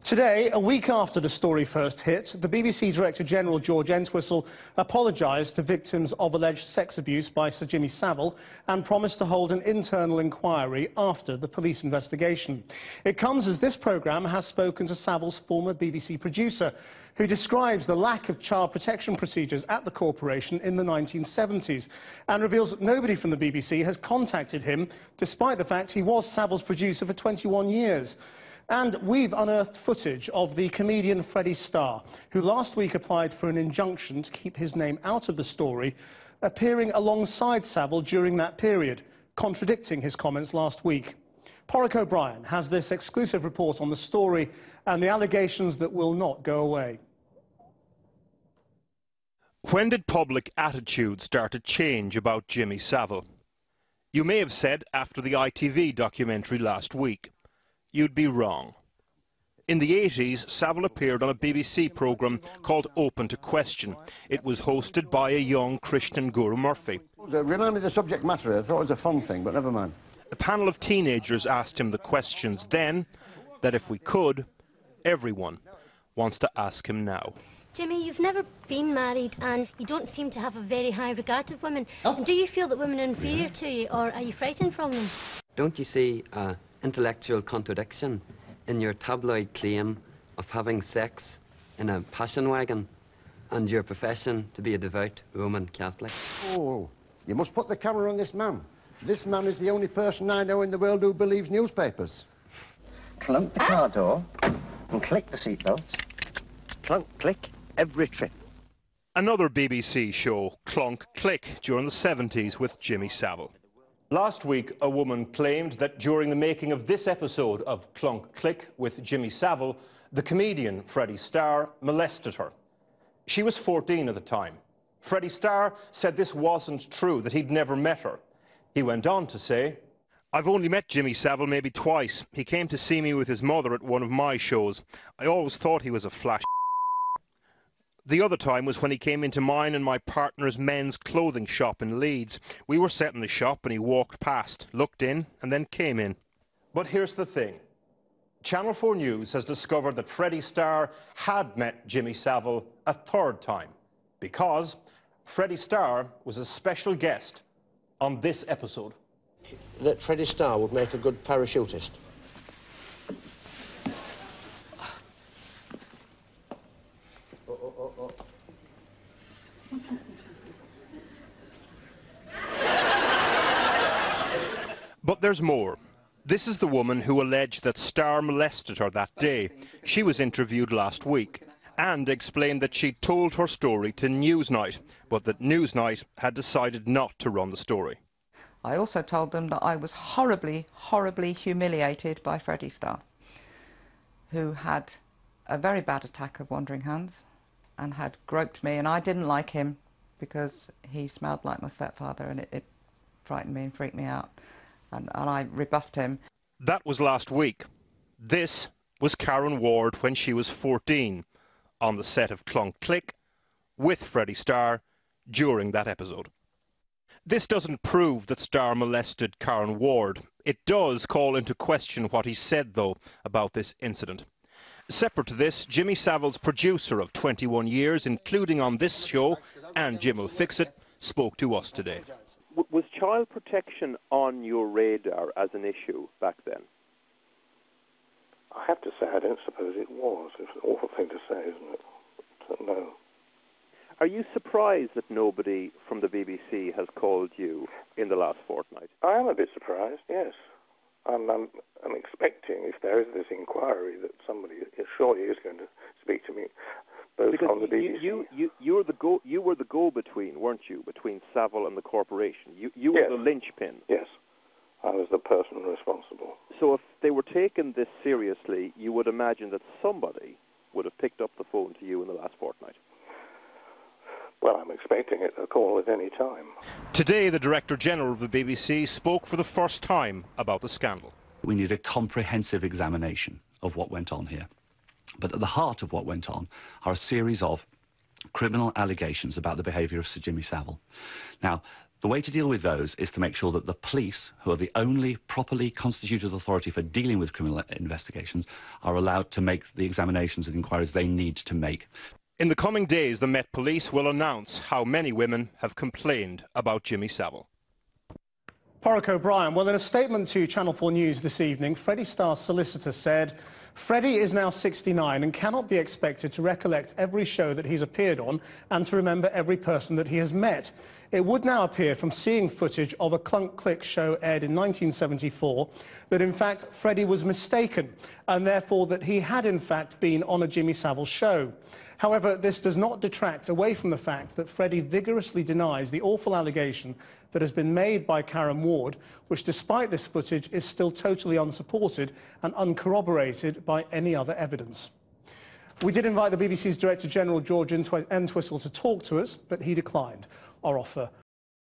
Today, a week after the story first hit, the BBC Director General George Entwistle apologised to victims of alleged sex abuse by Sir Jimmy Savile and promised to hold an internal inquiry after the police investigation. It comes as this programme has spoken to Savile's former BBC producer, who describes the lack of child protection procedures at the corporation in the 1970s and reveals that nobody from the BBC has contacted him, despite the fact he was Savile's producer for 21 years. And we've unearthed footage of the comedian Freddie Starr, who last week applied for an injunction to keep his name out of the story, appearing alongside Savile during that period, contradicting his comments last week. Porrick O'Brien has this exclusive report on the story and the allegations that will not go away. When did public attitudes start to change about Jimmy Savile? You may have said after the ITV documentary last week. You'd be wrong. In the 80s, Savile appeared on a BBC programme called Open to Question. It was hosted by a young Christian Guru Murphy. Remind me the subject matter. I thought it was a fun thing, but never mind. A panel of teenagers asked him the questions then that if we could, everyone wants to ask him now. Jimmy, you've never been married and you don't seem to have a very high regard of women. Oh. Do you feel that women are inferior to you, or are you frightened from them? Don't you see intellectual contradiction in your tabloid claim of having sex in a passion wagon and your profession to be a devout Roman Catholic? Oh, you must put the camera on this man. This man is the only person I know in the world who believes newspapers. Clunk the car door and click the seatbelt. Clunk, click, every trip. Another BBC show, Clunk Click, during the 70s with Jimmy Savile. Last week, a woman claimed that during the making of this episode of Clunk Click with Jimmy Savile, the comedian Freddie Starr molested her. She was 14 at the time. Freddie Starr said this wasn't true, that he'd never met her. He went on to say, "I've only met Jimmy Savile maybe twice. He came to see me with his mother at one of my shows. I always thought he was a flash. The other time was when he came into mine and my partner's men's clothing shop in Leeds. We were set in the shop and he walked past, looked in and then came in." But here's the thing. Channel 4 News has discovered that Freddie Starr had met Jimmy Savile a third time because Freddie Starr was a special guest on this episode. That Freddie Starr would make a good parachutist. But there's more. This is the woman who alleged that Starr molested her that day. She was interviewed last week and explained that she'd told her story to Newsnight, but that Newsnight had decided not to run the story. I also told them that I was horribly, horribly humiliated by Freddie Starr, who had a very bad attack of wandering hands and had groped me, and I didn't like him because he smelled like my stepfather, and it frightened me and freaked me out. And I rebuffed him. That was last week. This was Karen Ward when she was 14, on the set of Clunk Click, with Freddie Starr, during that episode. This doesn't prove that Starr molested Karen Ward. It does call into question what he said, though, about this incident. Separate to this, Jimmy Savile's producer of 21 years, including on this show, and Jim Will Fix It, spoke to us today. Was child protection on your radar as an issue back then? I have to say, I don't suppose it was. It's an awful thing to say, isn't it? But no. Are you surprised that nobody from the BBC has called you in the last fortnight? I am a bit surprised, yes. I'm expecting, if there is this inquiry, that somebody surely is going to speak to me, both because on the BBC. You were the go-between, weren't you, between Savile and the corporation? You were Yes. the linchpin. Yes, I was the person responsible. So if they were taking this seriously, you would imagine that somebody would have picked up the phone to you in the last fortnight. Well, I'm expecting a call at any time. Today, the Director General of the BBC spoke for the first time about the scandal. We need a comprehensive examination of what went on here. But at the heart of what went on are a series of criminal allegations about the behaviour of Sir Jimmy Savile. Now, The way to deal with those is to make sure that the police, who are the only properly constituted authority for dealing with criminal investigations, are allowed to make the examinations and inquiries they need to make. In the coming days, the Met Police will announce how many women have complained about Jimmy Savile. Porrick O'Brien. Well, in a statement to Channel 4 News this evening, Freddie Starr's solicitor said, Freddie is now 69 and cannot be expected to recollect every show that he's appeared on and to remember every person that he has met. It would now appear from seeing footage of a Clunk Click show aired in 1974 that, in fact, Freddie was mistaken and therefore that he had, in fact, been on a Jimmy Savile show. However, this does not detract away from the fact that Freddie vigorously denies the awful allegation that has been made by Karen Ward, which, despite this footage, is still totally unsupported and uncorroborated by any other evidence. We did invite the BBC's Director General George Entwistle to talk to us, but he declined our offer